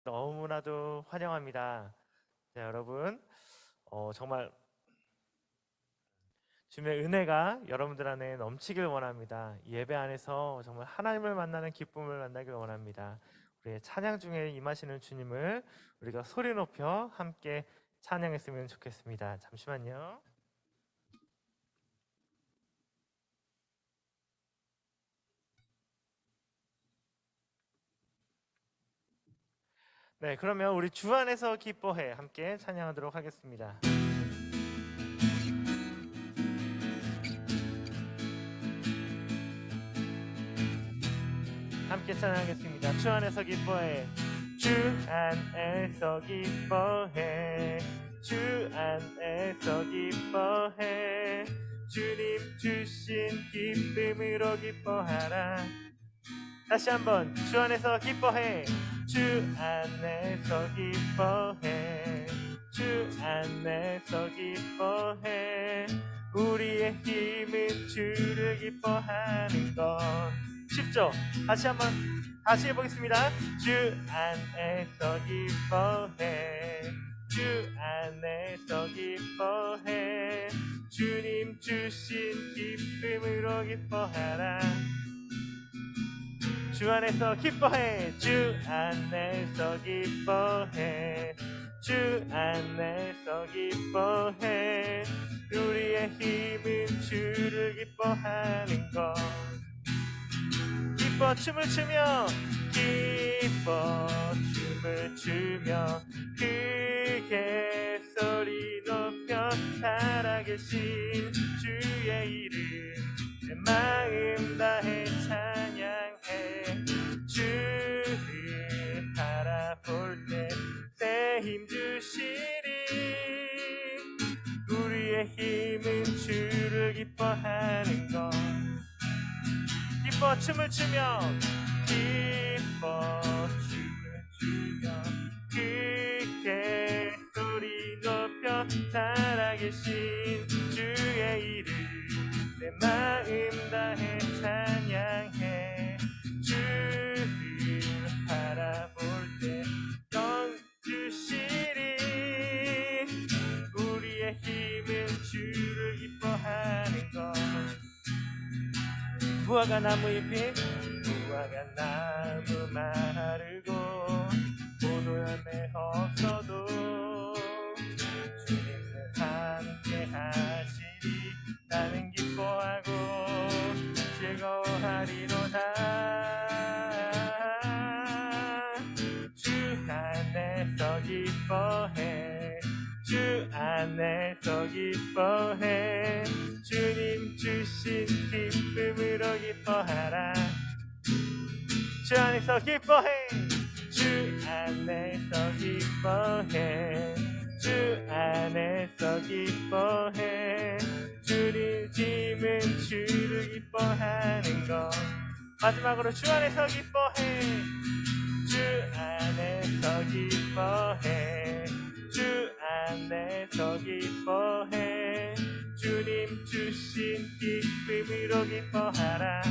너무나도 환영합니다. 자, 여러분, 정말 주님의 은혜가 여러분들 안에 넘치길 원합니다. 이 예배 안에서 정말 하나님을 만나는 기쁨을 만나길 원합니다. 우리의 찬양 중에 임하시는 주님을 우리가 소리 높여 함께 찬양했으면 좋겠습니다. 잠시만요. 네, 그러면 우리 주 안에서 기뻐해 함께 찬양하도록 하겠습니다. 함께 찬양하겠습니다. 주 안에서 기뻐해. 주 안에서 기뻐해. 주 안에서 기뻐해. 주님 주신 기쁨으로 기뻐하라. 다시 한번. 주 안에서 기뻐해. 주 안에서 기뻐해. 주 안에서 기뻐해. 우리의 힘은 주를 기뻐하는 것. 쉽죠? 다시 한번 다시 해보겠습니다. 주 안에서 기뻐해. 주 안에서 기뻐해. 주님 주신 기쁨으로 기뻐하라. 주 안에서 기뻐해. 주 안에서 기뻐해. 주 안에서 기뻐해. 우리의 힘은 주를 기뻐하는 것. 기뻐 춤을 추며 기뻐 춤을 추며 크게 소리 높여 살아계신 주의 이름 내 마음 다해 찬양해. 주를 바라볼 때 내 힘 주시리. 우리의 힘은 주를 기뻐하는 것. 기뻐 춤을 추며 기뻐 춤을 추며 크게 소리 높여 살아계신 주의 이름 내 마음 다해 찬양해. 주를 바라볼 때 넌 주시리. 우리의 힘은 주를 기뻐하는 것. 무화과 나무 잎이 무화과 나무 마르고 포도 열매 없어도 주님은 함께 하시리. 나는 기뻐하고 즐거워하리로다. 주 안에서 기뻐해. 주 안에서 기뻐해. 주님 주신 기쁨으로 기뻐하라. 주 안에서 기뻐해. 주 안에서 기뻐해. 주 안에서 기뻐해. 주님 짐은 주를 기뻐하는 것. 마지막으로 주 안에서 기뻐해. 주 안에서 기뻐해. 주 안에서 기뻐해. 주님 주신 기쁨으로 기뻐하라.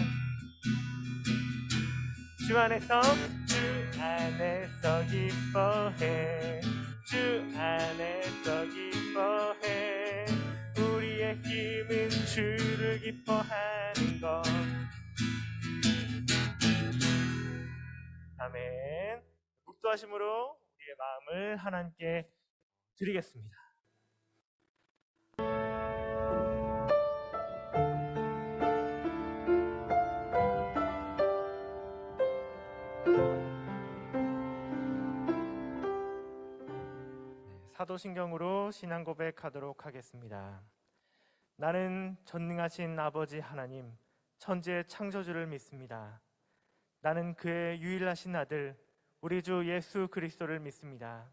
주 안에서 기뻐해. 주 안에서 기뻐해. 우리의 힘은 주를 기뻐하는 것. 아멘. 묵도하심으로 우리의 마음을 하나님께 드리겠습니다. 사도신경으로 신앙 고백하도록 하겠습니다. 나는 전능하신 아버지 하나님, 천지의 창조주를 믿습니다. 나는 그의 유일하신 아들 우리 주 예수 그리스도를 믿습니다.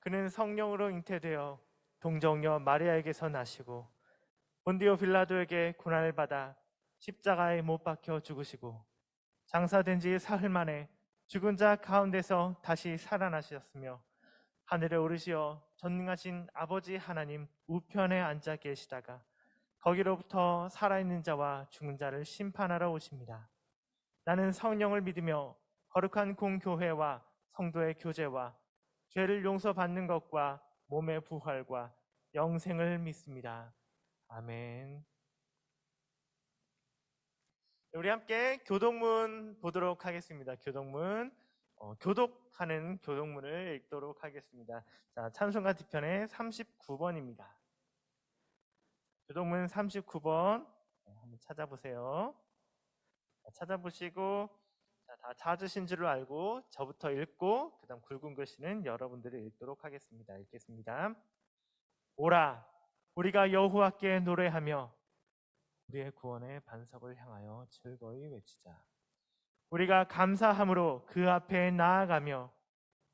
그는 성령으로 잉태되어 동정녀 마리아에게서 나시고 본디오 빌라도에게 고난을 받아 십자가에 못 박혀 죽으시고 장사된 지 사흘 만에 죽은 자 가운데서 다시 살아나셨으며 하늘에 오르시어 전능하신 아버지 하나님 우편에 앉아 계시다가 거기로부터 살아있는 자와 죽은 자를 심판하러 오십니다. 나는 성령을 믿으며 거룩한 공교회와 성도의 교제와 죄를 용서받는 것과 몸의 부활과 영생을 믿습니다. 아멘. 우리 함께 교독문 보도록 하겠습니다. 교독문, 교독하는 교독문을 읽도록 하겠습니다. 자, 찬송가 뒤편에 39번입니다. 교독문 39번 한번 찾아보세요. 찾아보시고 다 찾으신 줄을 알고 저부터 읽고 그 다음 굵은 글씨는 여러분들이 읽도록 하겠습니다. 읽겠습니다. 오라, 우리가 여호와께 노래하며 우리의 구원의 반석을 향하여 즐거이 외치자. 우리가 감사함으로 그 앞에 나아가며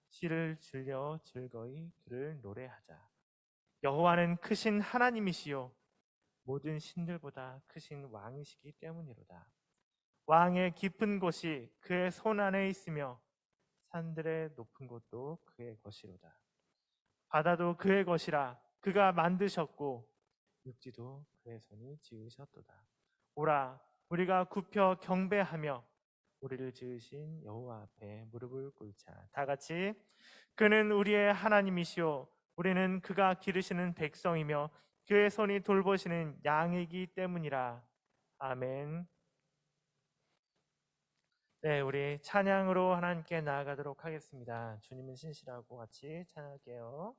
시를 들려 즐거이 그를 노래하자. 여호와는 크신 하나님이시요 모든 신들보다 크신 왕이시기 때문이로다. 왕의 깊은 곳이 그의 손 안에 있으며 산들의 높은 곳도 그의 것이로다. 바다도 그의 것이라 그가 만드셨고 육지도 그의 손이 지으셨도다. 오라, 우리가 굽혀 경배하며 우리를 지으신 여호와 앞에 무릎을 꿇자. 다 같이 그는 우리의 하나님이시오 우리는 그가 기르시는 백성이며 그의 손이 돌보시는 양이기 때문이라. 아멘. 네, 우리 찬양으로 하나님께 나아가도록 하겠습니다. 주님은 신실하고 같이 찬양할게요.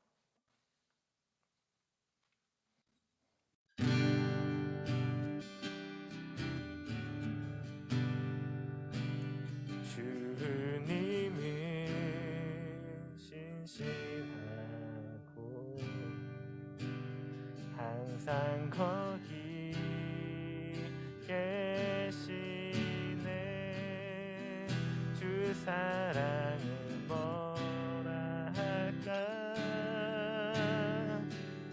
주님은 신실하고 항상 거기 계시네. 주 사랑은 뭐라 할까.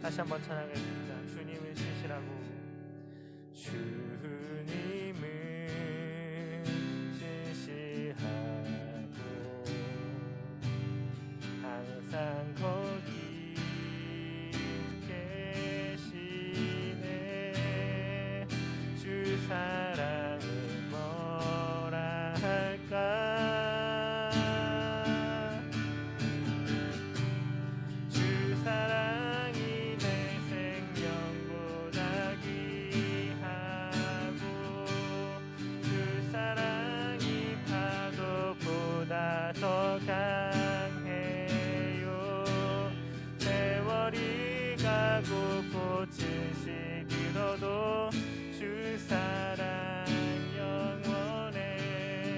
다시 한번 찬양하겠습니다. 주님은 신실하고 주님은 신실하고 항상 거기 계시네. 주 사랑은 뭐라 할까. 주 사랑이 내 생명보다 귀하고 주 사랑이 파도보다 더 강해요. 세월이 가고 꽃을 시들어도 주 사랑 영원해.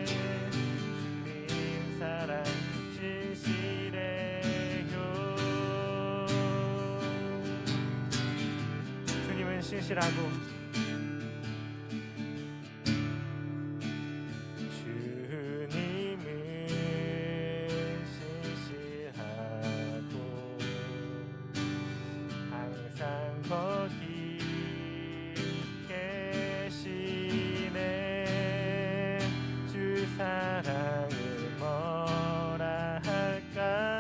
주님 사랑 신실해요. 주님은 신실하고 주님은 신실하고 항상 거기 계시네. 주 사랑을 뭐라 할까.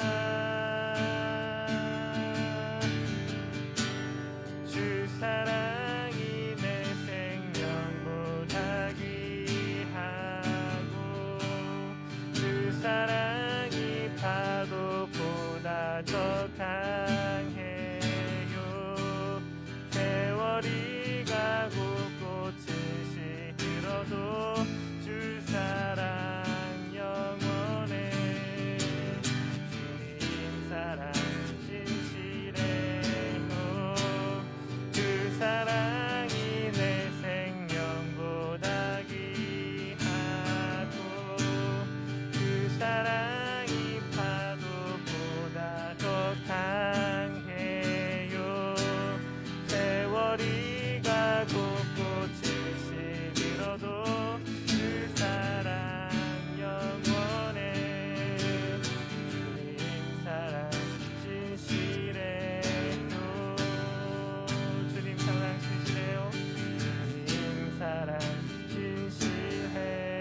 주 사랑이 내 생명보다 귀하고 주 사랑이 파도보다 더 강해요. 세월이 가고 꽃을 시들어도 주 사랑 영원해. 주님 사랑 신실해요. 주 사랑이 내 생명보다 귀하고 주 사랑이 파도보다 더 강해요. 세월이 가고 꽃을 시들어도 주 사랑 영원해. 주님 사랑 신실해요. 주님 사랑 신실해요. 주님 사랑 신실해요.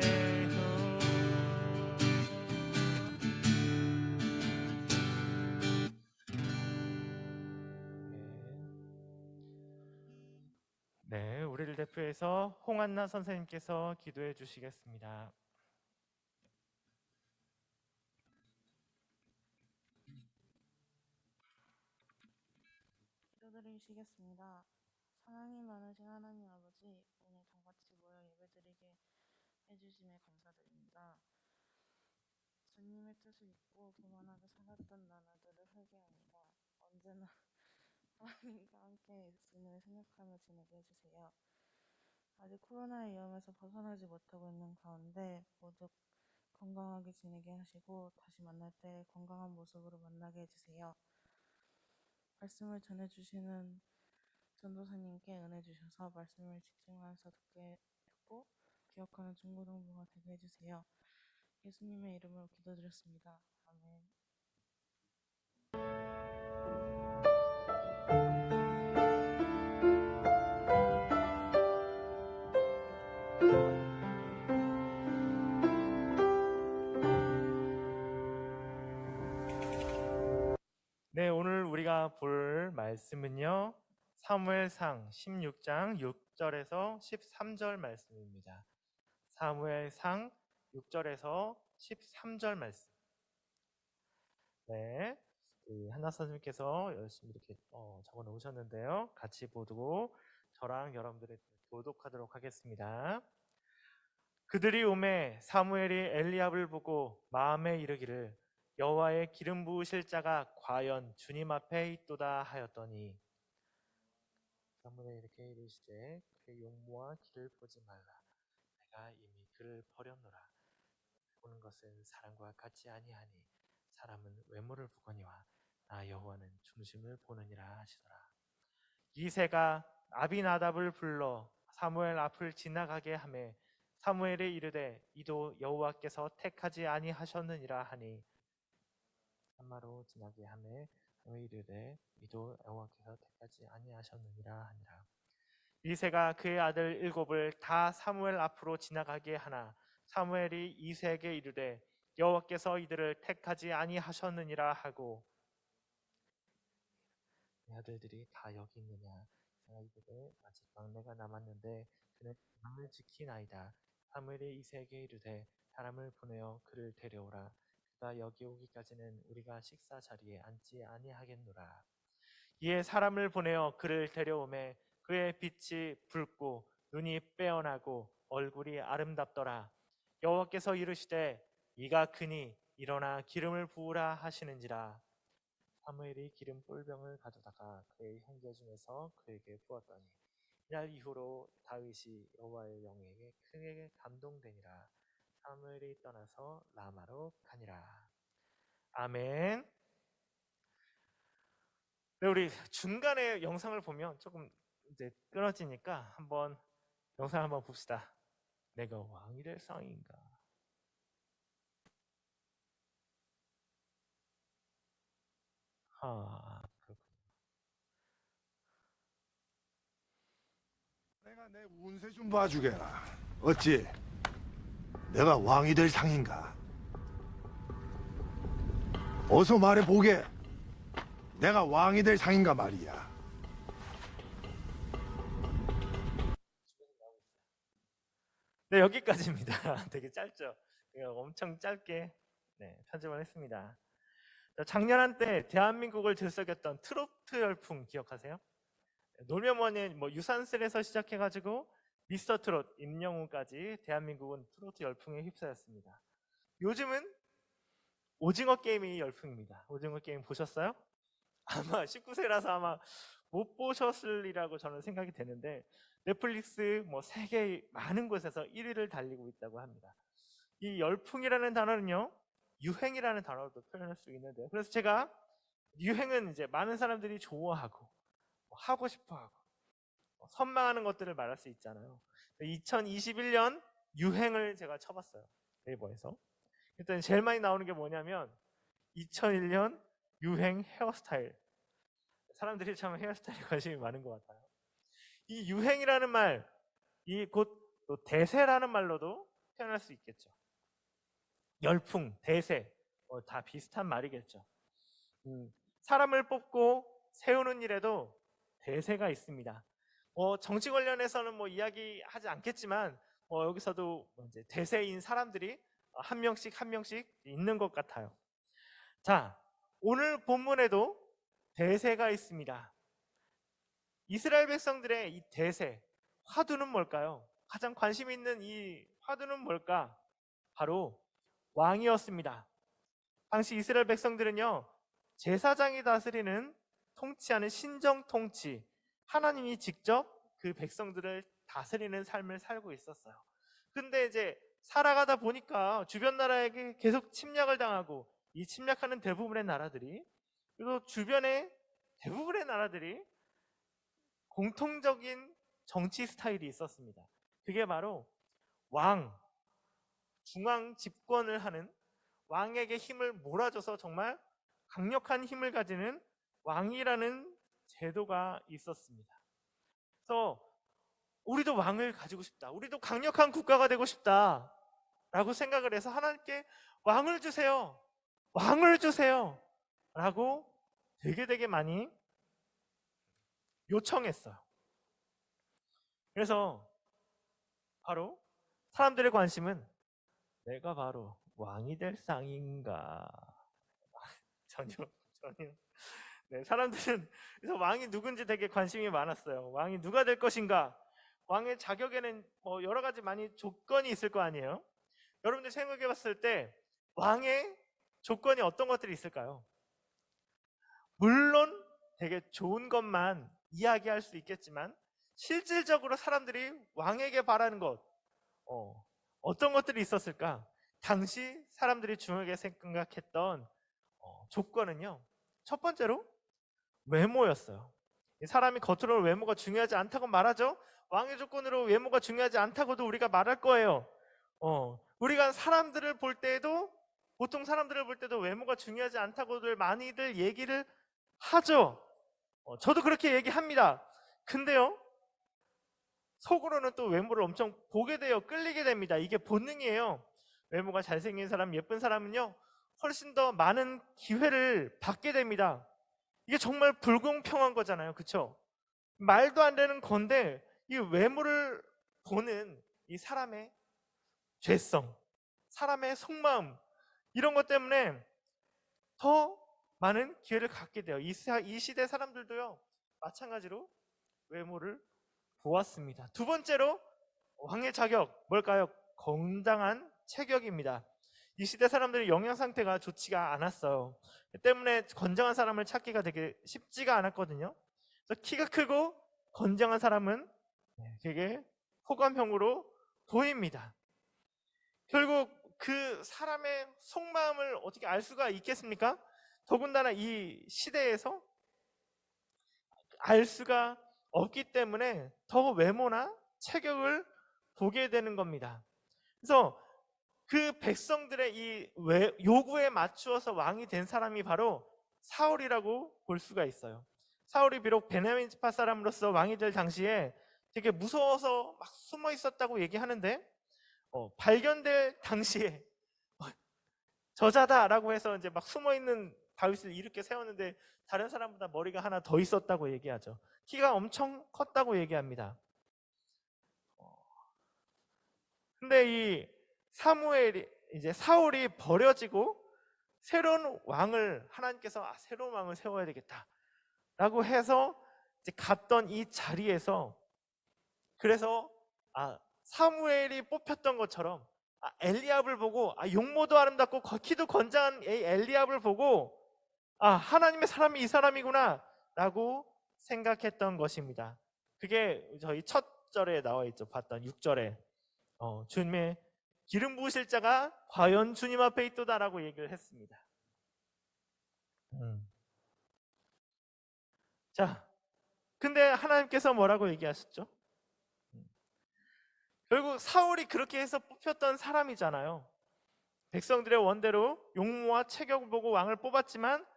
네, 우리를 대표해서 홍한나 선생님께서 기도해 주시겠습니다. 기도드리시겠습니다. 사랑이 많으신 하나님 아버지, 오늘 다 같이 모여 예배드리게 해주심에 감사드립니다. 주님의 뜻을 잊고 교만하게 살았던 나날들을 회개합니다. 언제나 하나님과 함께 있음을 생각하며 지내게 해주세요. 아직 코로나의 위험에서 벗어나지 못하고 있는 가운데 모두 건강하게 지내게 하시고 다시 만날 때 건강한 모습으로 만나게 해주세요. 말씀을 전해주시는 전도사님께 은혜 주셔서 말씀을 집중하면서 듣고 기억하는 중고등부가 되게 해주세요. 예수님의 이름으로 기도드렸습니다. 아멘. 네, 오늘 우리가 볼 말씀은요. 사무엘상 16장 6절에서 13절 말씀입니다. 사무엘상 6절에서 13절 말씀. 네, 한나 선생님께서 열심히 이렇게 적어 놓으셨는데요. 같이 보고 저랑 여러분들이 교독하도록 하겠습니다. 그들이 오매 사무엘이 엘리압을 보고 마음에 이르기를 여호와의 기름 부으실 자가 과연 주님 앞에 있도다 하였더니 사무엘이 이렇게 이르시되 그의 용모와 길을 보지 말라. 내가 이미 그를 버렸노라. 보는 것은 사람과 같지 아니하니 사람은 외모를 보거니와 나 여호와는 중심을 보느니라 하시더라. 이새가 아비나답을 불러 사무엘 앞을 지나가게 하매 사무엘이 이르되 이도 여호와께서 택하지 아니하셨느니라 하니 산마로 지나게 하매 사무엘이 이르되 이도 여호와께서 택하지 아니하셨느니라 하니라. 이새가 그의 아들 7을 다 사무엘 앞으로 지나가게 하나 사무엘이 이새에게 이르되 여호와께서 이들을 택하지 아니하셨느니라 하고 내 아들들이 다 여기 있느냐 이르되 아직 막내가 남았는데 그는 왕을 지키나이다. 사무엘이 이새에게 이르되 사람을 보내어 그를 데려오라. 그가 여기 오기까지는 우리가 식사 자리에 앉지 아니하겠노라. 이에 사람을 보내어 그를 데려오매 그의 빛이 붉고 눈이 빼어나고 얼굴이 아름답더라. 여호와께서 이르시되 이가 크니 일어나 기름을 부으라 하시는지라. 사무엘이 기름 뿔병을 가져다가 그의 형제 중에서 그에게 부었더니 이날 이후로 다윗이 여호와의 영에게 크게 감동되니라. 사무엘이 떠나서 라마로 가니라. 아멘. 네, 우리 중간에 영상을 보면 조금 이제 끊어지니까 한번 영상 한번 봅시다. 내가 왕이 될 상인가? 그렇군요. 내가 내 운세 좀 봐주게라. 어찌 내가 왕이 될 상인가? 어서 말해보게. 내가 왕이 될 상인가 말이야. 네, 여기까지입니다. 되게 짧죠? 엄청 짧게 편집을 했습니다. 작년 한때 대한민국을 들썩였던 트로트 열풍 기억하세요? 놀면뭐니 유산슬에서 시작해가지고 미스터 트롯, 임영웅까지 대한민국은 트로트 열풍에 휩싸였습니다. 요즘은 오징어 게임이 열풍입니다. 오징어 게임 보셨어요? 아마 19세라서 아마 못 보셨으리라고 저는 생각이 되는데 넷플릭스 세계 많은 곳에서 1위를 달리고 있다고 합니다. 이 열풍이라는 단어는요, 유행이라는 단어로도 표현할 수 있는데요. 그래서 제가 유행은 이제 많은 사람들이 좋아하고 하고 싶어하고 선망하는 것들을 말할 수 있잖아요. 2021년 유행을 제가 쳐봤어요. 네이버에서. 일단 제일 많이 나오는 게 뭐냐면 2001년 유행 헤어스타일. 사람들이 참 헤어스타일에 관심이 많은 것 같아요. 이 유행이라는 말, 이 곧 또 대세라는 말로도 표현할 수 있겠죠. 열풍, 대세, 다 비슷한 말이겠죠. 사람을 뽑고 세우는 일에도 대세가 있습니다. 정치 관련해서는 이야기하지 않겠지만 여기서도 이제 대세인 사람들이 한 명씩 있는 것 같아요. 자, 오늘 본문에도 대세가 있습니다. 이스라엘 백성들의 이 대세, 화두는 뭘까요? 가장 관심 있는 이 화두는 뭘까? 바로 왕이었습니다. 당시 이스라엘 백성들은요, 제사장이 다스리는 통치하는 신정 통치, 하나님이 직접 그 백성들을 다스리는 삶을 살고 있었어요. 근데 이제 살아가다 보니까 주변 나라에게 계속 침략을 당하고, 이 침략하는 대부분의 나라들이, 그리고 주변의 대부분의 나라들이 공통적인 정치 스타일이 있었습니다. 그게 바로 왕, 중앙 집권을 하는, 왕에게 힘을 몰아줘서 정말 강력한 힘을 가지는 왕이라는 제도가 있었습니다. 그래서 우리도 왕을 가지고 싶다, 우리도 강력한 국가가 되고 싶다 라고 생각을 해서 하나님께 왕을 주세요, 왕을 주세요 라고 되게 많이 요청했어요. 그래서 바로 사람들의 관심은 내가 바로 왕이 될 상인가? 전혀. 네, 사람들은 그래서 왕이 누군지 되게 관심이 많았어요. 왕이 누가 될 것인가? 왕의 자격에는 뭐 여러 가지 많이 조건이 있을 거 아니에요? 여러분들 생각해 봤을 때 왕의 조건이 어떤 것들이 있을까요? 물론 되게 좋은 것만 이야기할 수 있겠지만 실질적으로 사람들이 왕에게 바라는 것, 어떤 것들이 있었을까? 당시 사람들이 중요하게 생각했던 조건은요, 첫 번째로 외모였어요. 사람이 겉으로 외모가 중요하지 않다고 말하죠. 왕의 조건으로 외모가 중요하지 않다고도 우리가 말할 거예요. 우리가 사람들을 볼 때에도, 보통 사람들을 볼 때도 외모가 중요하지 않다고들 많이들 얘기를 하죠. 저도 그렇게 얘기합니다. 근데요, 속으로는 또 외모를 엄청 보게 돼요. 끌리게 됩니다. 이게 본능이에요. 외모가 잘생긴 사람, 예쁜 사람은요, 훨씬 더 많은 기회를 받게 됩니다. 이게 정말 불공평한 거잖아요. 그쵸? 말도 안 되는 건데, 이 외모를 보는 이 사람의 죄성, 사람의 속마음, 이런 것 때문에 더 많은 기회를 갖게 돼요. 이 시대 사람들도요, 마찬가지로 외모를 보았습니다. 두 번째로 왕의 자격, 뭘까요? 건장한 체격입니다. 이 시대 사람들이 영양 상태가 좋지가 않았어요. 때문에 건장한 사람을 찾기가 되게 쉽지가 않았거든요. 그래서 키가 크고 건장한 사람은 되게 호감형으로 보입니다. 결국 그 사람의 속마음을 어떻게 알 수가 있겠습니까? 더군다나 이 시대에서 알 수가 없기 때문에 더 외모나 체격을 보게 되는 겁니다. 그래서 그 백성들의 이 요구에 맞추어서 왕이 된 사람이 바로 사울이라고 볼 수가 있어요. 사울이 비록 베냐민 지파 사람으로서 왕이 될 당시에 되게 무서워서 막 숨어 있었다고 얘기하는데, 발견될 당시에 저자다라고 해서 이제 막 숨어 있는 다윗을 이렇게 세웠는데 다른 사람보다 머리가 하나 더 있었다고 얘기하죠. 키가 엄청 컸다고 얘기합니다. 근데 이 이제 사울이 버려지고 새로운 왕을 하나님께서 새로운 왕을 세워야 되겠다라고 해서 이제 갔던 이 자리에서, 그래서 사무엘이 뽑혔던 것처럼 엘리압을 보고 용모도 아름답고 키도 건장한 엘리압을 보고 하나님의 사람이 이 사람이구나 라고 생각했던 것입니다. 그게 저희 첫 절에 나와 있죠. 봤던 6절에 주님의 기름 부으실 자가 과연 주님 앞에 있도다라고 얘기를 했습니다. 자, 근데 하나님께서 뭐라고 얘기하셨죠? 결국 사울이 그렇게 해서 뽑혔던 사람이잖아요. 백성들의 원대로 용모와 체격을 보고 왕을 뽑았지만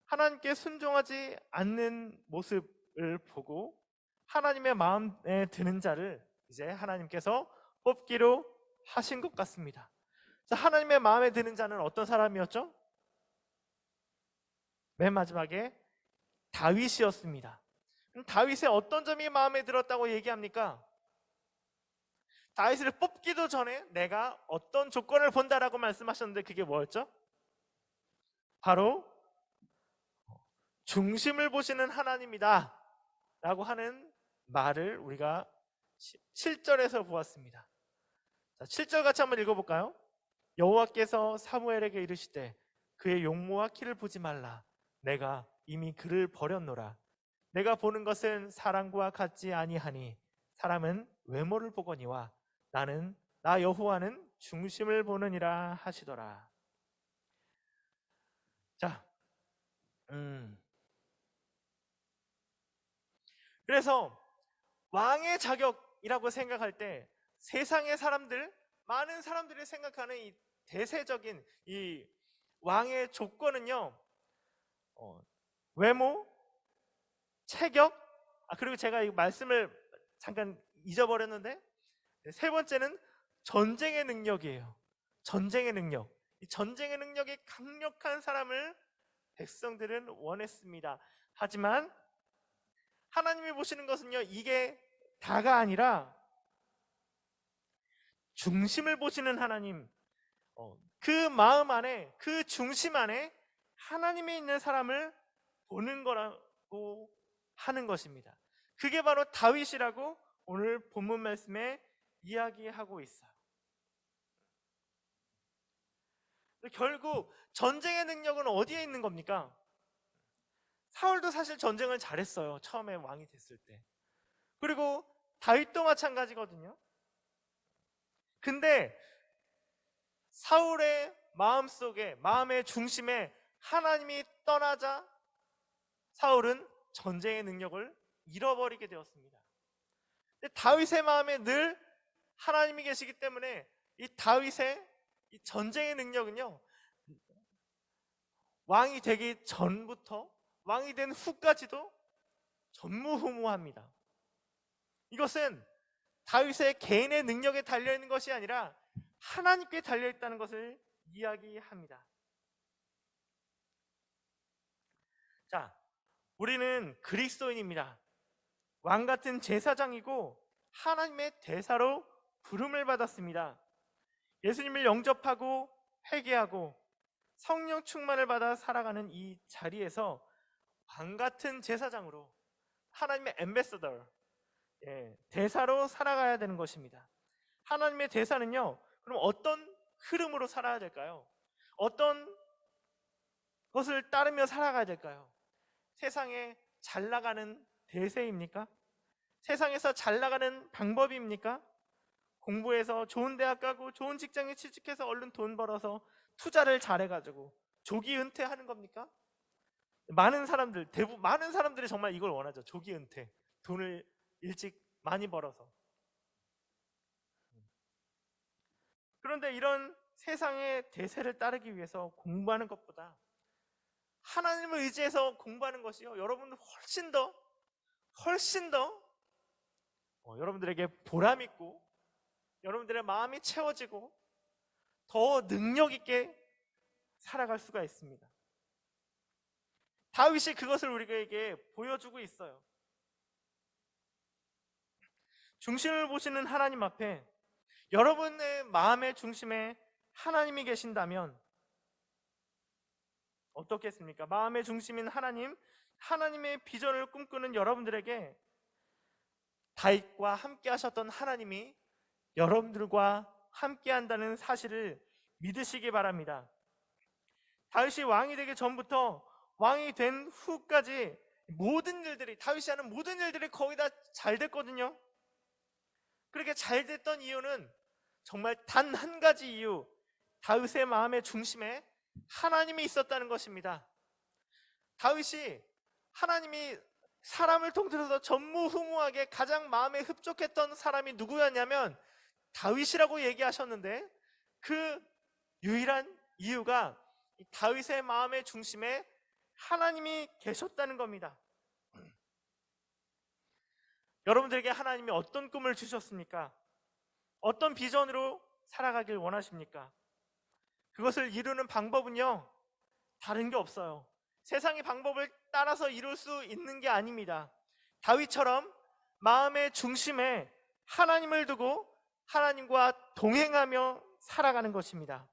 하나님께 순종하지 않는 모습을 보고 하나님의 마음에 드는 자를 이제 하나님께서 뽑기로 하신 것 같습니다. 하나님의 마음에 드는 자는 어떤 사람이었죠? 맨 마지막에 다윗이었습니다. 그럼 다윗의 어떤 점이 마음에 들었다고 얘기합니까? 다윗을 뽑기도 전에 내가 어떤 조건을 본다라고 말씀하셨는데 그게 뭐였죠? 바로 중심을 보시는 하나님이다 라고 하는 말을 우리가 7절에서 보았습니다. 자, 7절 같이 한번 읽어볼까요? 여호와께서 사무엘에게 이르시되 그의 용모와 키를 보지 말라. 내가 이미 그를 버렸노라. 내가 보는 것은 사람과 같지 아니하니 사람은 외모를 보거니와 나는 나 여호와는 중심을 보느니라 하시더라. 자, 그래서 왕의 자격이라고 생각할 때 세상의 사람들, 많은 사람들이 생각하는 이 대세적인 이 왕의 조건은요, 외모, 체격, 그리고 제가 이 말씀을 잠깐 잊어버렸는데, 세 번째는 전쟁의 능력이에요. 전쟁의 능력. 이 전쟁의 능력이 강력한 사람을 백성들은 원했습니다. 하지만 하나님이 보시는 것은요, 이게 다가 아니라 중심을 보시는 하나님, 그 마음 안에, 그 중심 안에 하나님이 있는 사람을 보는 거라고 하는 것입니다. 그게 바로 다윗이라고 오늘 본문 말씀에 이야기하고 있어요. 결국 전쟁의 능력은 어디에 있는 겁니까? 사울도 사실 전쟁을 잘했어요. 처음에 왕이 됐을 때. 그리고 다윗도 마찬가지거든요. 근데 사울의 마음속에, 마음의 중심에 하나님이 떠나자 사울은 전쟁의 능력을 잃어버리게 되었습니다. 근데 다윗의 마음에 늘 하나님이 계시기 때문에 이 다윗의 이 전쟁의 능력은요, 왕이 되기 전부터 왕이 된 후까지도 전무후무합니다. 이것은 다윗의 개인의 능력에 달려있는 것이 아니라 하나님께 달려있다는 것을 이야기합니다. 자, 우리는 그리스도인입니다. 왕같은 제사장이고 하나님의 대사로 부름을 받았습니다. 예수님을 영접하고 회개하고 성령 충만을 받아 살아가는 이 자리에서 왕같은 제사장으로 하나님의 앰베서더, 대사로 살아가야 되는 것입니다. 하나님의 대사는요, 그럼 어떤 흐름으로 살아야 될까요? 어떤 것을 따르며 살아가야 될까요? 세상에 잘 나가는 대세입니까? 세상에서 잘 나가는 방법입니까? 공부해서 좋은 대학 가고 좋은 직장에 취직해서 얼른 돈 벌어서 투자를 잘해가지고 조기 은퇴하는 겁니까? 많은 사람들이 정말 이걸 원하죠. 조기 은퇴, 돈을 일찍 많이 벌어서. 그런데 이런 세상의 대세를 따르기 위해서 공부하는 것보다 하나님을 의지해서 공부하는 것이요, 여러분 훨씬 더 여러분들에게 보람 있고 여러분들의 마음이 채워지고 더 능력 있게 살아갈 수가 있습니다. 다윗이 그것을 우리에게 보여주고 있어요. 중심을 보시는 하나님 앞에 여러분의 마음의 중심에 하나님이 계신다면 어떻겠습니까? 마음의 중심인 하나님, 하나님의 비전을 꿈꾸는 여러분들에게 다윗과 함께 하셨던 하나님이 여러분들과 함께 한다는 사실을 믿으시기 바랍니다. 다윗이 왕이 되기 전부터 왕이 된 후까지 다윗이 하는 모든 일들이 거의 다 잘 됐거든요. 그렇게 잘 됐던 이유는 정말 단 한 가지 이유, 다윗의 마음의 중심에 하나님이 있었다는 것입니다. 다윗이 하나님이 사람을 통틀어서 전무후무하게 가장 마음에 흡족했던 사람이 누구였냐면 다윗이라고 얘기하셨는데, 그 유일한 이유가 다윗의 마음의 중심에 하나님이 계셨다는 겁니다. 여러분들에게 하나님이 어떤 꿈을 주셨습니까? 어떤 비전으로 살아가길 원하십니까? 그것을 이루는 방법은요, 다른 게 없어요. 세상의 방법을 따라서 이룰 수 있는 게 아닙니다. 다윗처럼 마음의 중심에 하나님을 두고 하나님과 동행하며 살아가는 것입니다.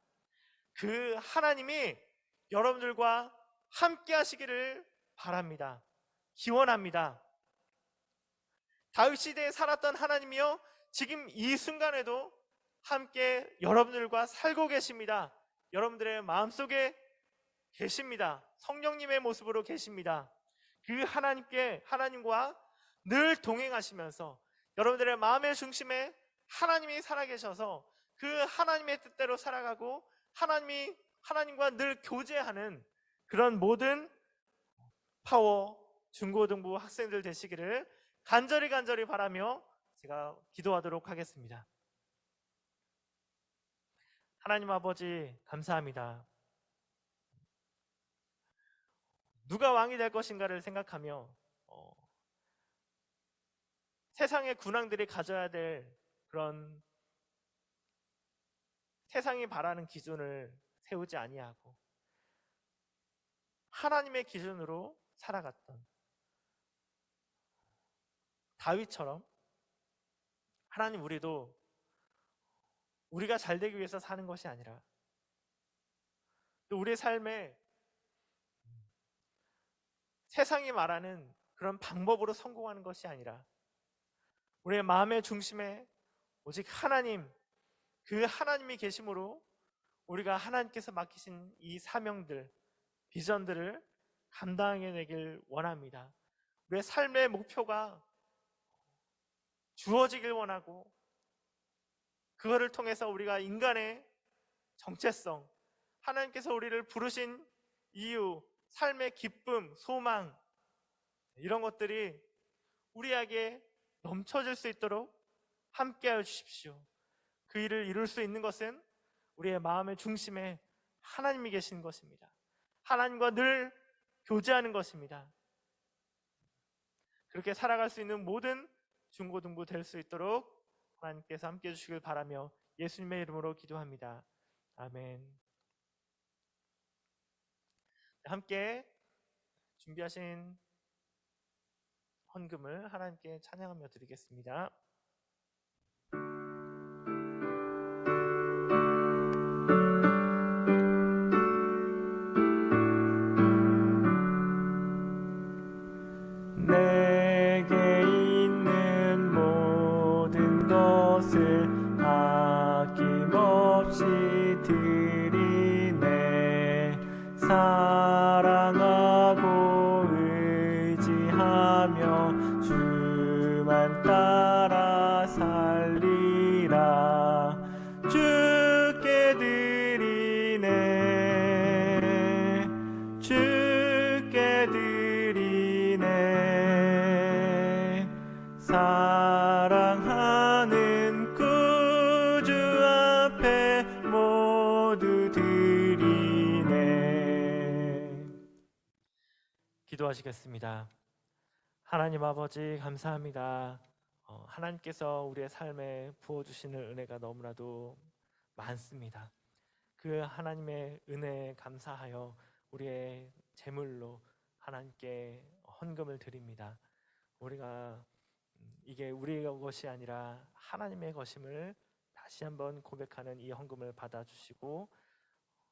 그 하나님이 여러분들과 함께 하시기를 바랍니다. 기원합니다. 다윗 시대에 살았던 하나님이요, 지금 이 순간에도 함께 여러분들과 살고 계십니다. 여러분들의 마음속에 계십니다. 성령님의 모습으로 계십니다. 그 하나님과 늘 동행하시면서 여러분들의 마음의 중심에 하나님이 살아계셔서 그 하나님의 뜻대로 살아가고 하나님과 늘 교제하는 그런 모든 파워 중고등부 학생들 되시기를 간절히 바라며 제가 기도하도록 하겠습니다. 하나님 아버지, 감사합니다. 누가 왕이 될 것인가를 생각하며 세상의 군왕들이 가져야 될 그런 세상이 바라는 기준을 세우지 아니하고 하나님의 기준으로 살아갔던 다윗처럼 하나님, 우리도 우리가 잘 되기 위해서 사는 것이 아니라 또 우리의 삶에 세상이 말하는 그런 방법으로 성공하는 것이 아니라 우리의 마음의 중심에 오직 하나님, 그 하나님이 계심으로 우리가 하나님께서 맡기신 이 사명들, 비전들을 감당해내길 원합니다. 우리의 삶의 목표가 주어지길 원하고 그거를 통해서 우리가 인간의 정체성, 하나님께서 우리를 부르신 이유, 삶의 기쁨, 소망, 이런 것들이 우리에게 넘쳐질 수 있도록 함께하여 주십시오. 그 일을 이룰 수 있는 것은 우리의 마음의 중심에 하나님이 계신 것입니다. 하나님과 늘 교제하는 것입니다. 그렇게 살아갈 수 있는 모든 중고등부 될 수 있도록 하나님께서 함께해 주시길 바라며 예수님의 이름으로 기도합니다. 아멘. 함께 준비하신 헌금을 하나님께 찬양하며 드리겠습니다. 내게 있는 모든 것을 아낌없이 드리네. 사랑하고 의지하며 주만 따라 살리라. 주께 드리네. 주께 드리네. 사랑하는 구주 앞에 모두 드리네. 기도하시겠습니다. 하나님 아버지, 감사합니다. 하나님께서 우리의 삶에 부어주시는 은혜가 너무나도 많습니다. 그 하나님의 은혜에 감사하여 우리의 제물로 하나님께 헌금을 드립니다. 우리가 이게 우리의 것이 아니라 하나님의 것임을 다시 한번 고백하는 이 헌금을 받아주시고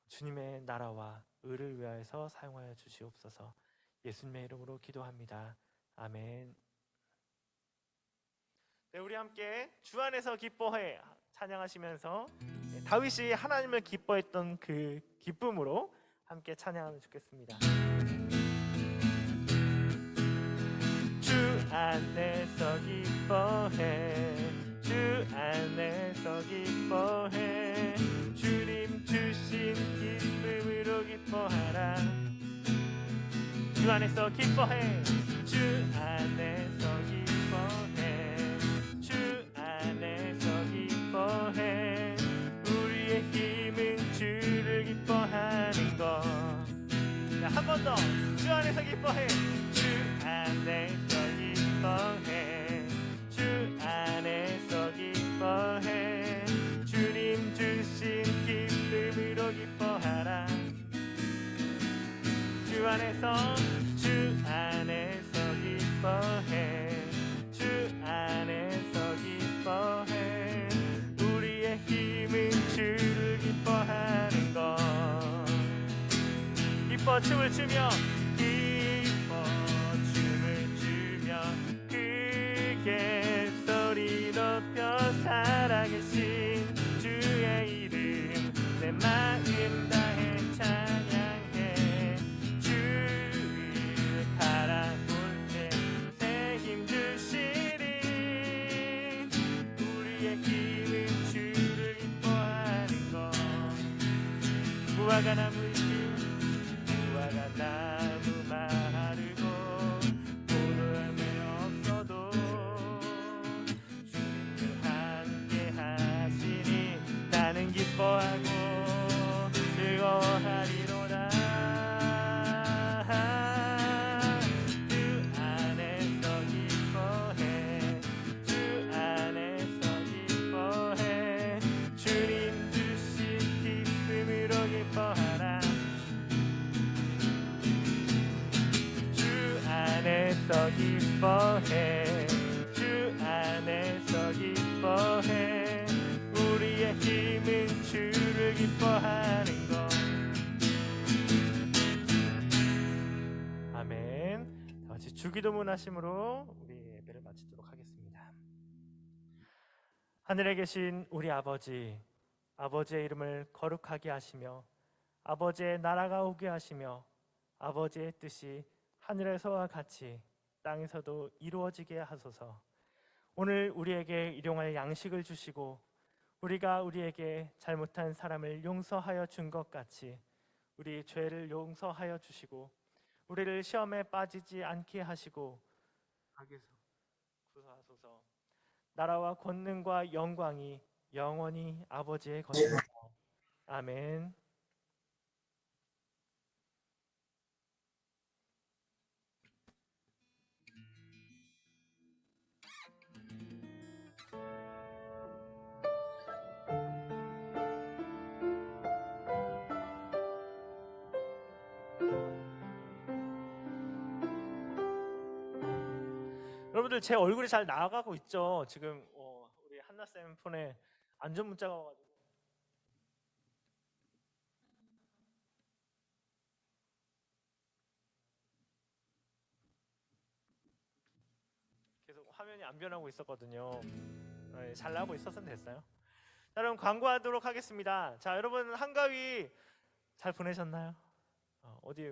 주님의 나라와 의를 위하여서 사용하여 주시옵소서. 예수님의 이름으로 기도합니다. 아멘. 네, 우리 함께 주 안에서 기뻐해 찬양하시면서 다윗이 하나님을 기뻐했던 그 기쁨으로 함께 찬양하면 좋겠습니다. 주 안에서 기뻐해, 주 안에서 기뻐해, 주님 주신 기쁨으로 기뻐하라. 주 안에서 기뻐해, 주 안에서 기뻐해, 주 안에서 기뻐해. 우리의 힘은 주를 기뻐하는 것. 한 번 더, 주 안에서 기뻐해, 주 안에서 기뻐해, 주 안에서 기뻐해. 주님 주신 기쁨으로 기뻐하라. 주 안에서, 주 안에서 기뻐해, 주 안에서 기뻐해. 우리의 힘은 주를 기뻐하는 것. 기뻐 춤을 추며, 기뻐 춤을 추며, 그게 무화과 나무 마르고 포도 열매 없어도 주님과 함께 하시니 나는 기뻐하고 즐거워하리로다. 주 안에서 기뻐해, 주 안에서 기뻐해, 주님 주신 기쁨으로 기뻐하라. 주 안에서 기뻐해, 주 안에서 기뻐해, 우리의 힘은 주를 기뻐하는 것. 아멘. 다 같이 주기도문 하심으로 우리 예배를 마치도록 하겠습니다. 하늘에 계신 우리 아버지, 아버지의 이름을 거룩하게 하시며 아버지의 나라가 오게 하시며 아버지의 뜻이 하늘에서와 같이 땅에서도 이루어지게 하소서. 오늘 우리에게 일용할 양식을 주시고 우리가 우리에게 잘못한 사람을 용서하여 준 것 같이 우리 죄를 용서하여 주시고 우리를 시험에 빠지지 않게 하시고 악에서 구하소서. 나라와 권능과 영광이 영원히 아버지의 것이다. 아멘. 여러분들 제 얼굴이 잘 나가고 있죠? 지금 우리 한나 쌤 폰에 안전 문자가 와가지고 계속 화면이 안 변하고 있었거든요. 잘 나오고 있었으면 됐어요. 자, 여러분 광고하도록 하겠습니다. 자, 여러분 한가위 잘 보내셨나요? 어디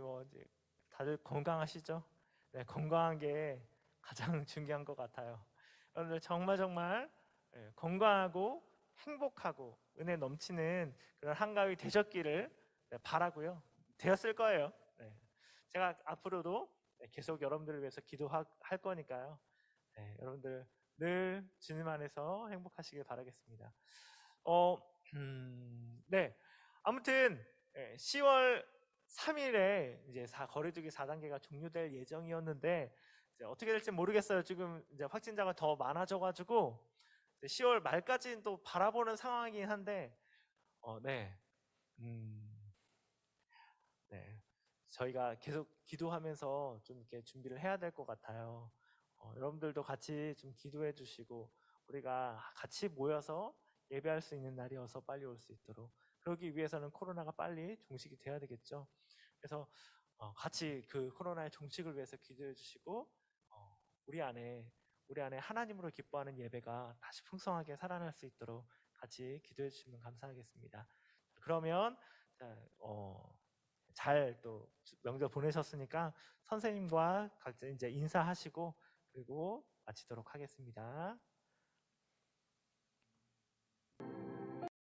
다들 건강하시죠? 네, 건강한 게 가장 중요한 것 같아요. 여러분들 정말 건강하고 행복하고 은혜 넘치는 그런 한가위 되셨기를 바라고요. 되었을 거예요. 네. 제가 앞으로도 계속 여러분들을 위해서 기도할 거니까요. 네, 여러분들 늘 주님 안에서 행복하시길 바라겠습니다. 네, 아무튼 10월 3일에 이제 거리두기 4단계가 종료될 예정이었는데 이제 어떻게 될지 모르겠어요. 지금 이제 확진자가 더 많아져가지고 10월 말까지는 또 바라보는 상황이긴 한데, 네, 네, 저희가 계속 기도하면서 좀 이렇게 준비를 해야 될 것 같아요. 여러분들도 같이 좀 기도해 주시고 우리가 같이 모여서 예배할 수 있는 날이 어서 빨리 올 수 있도록, 그러기 위해서는 코로나가 빨리 종식이 돼야 되겠죠. 그래서 같이 그 코로나의 종식을 위해서 기도해 주시고 우리 안에 하나님으로 기뻐하는 예배가 다시 풍성하게 살아날 수 있도록 같이 기도해 주시면 감사하겠습니다. 그러면 잘 또 명절 보내셨으니까 선생님과 각자 이제 인사하시고 그리고 마치도록 하겠습니다.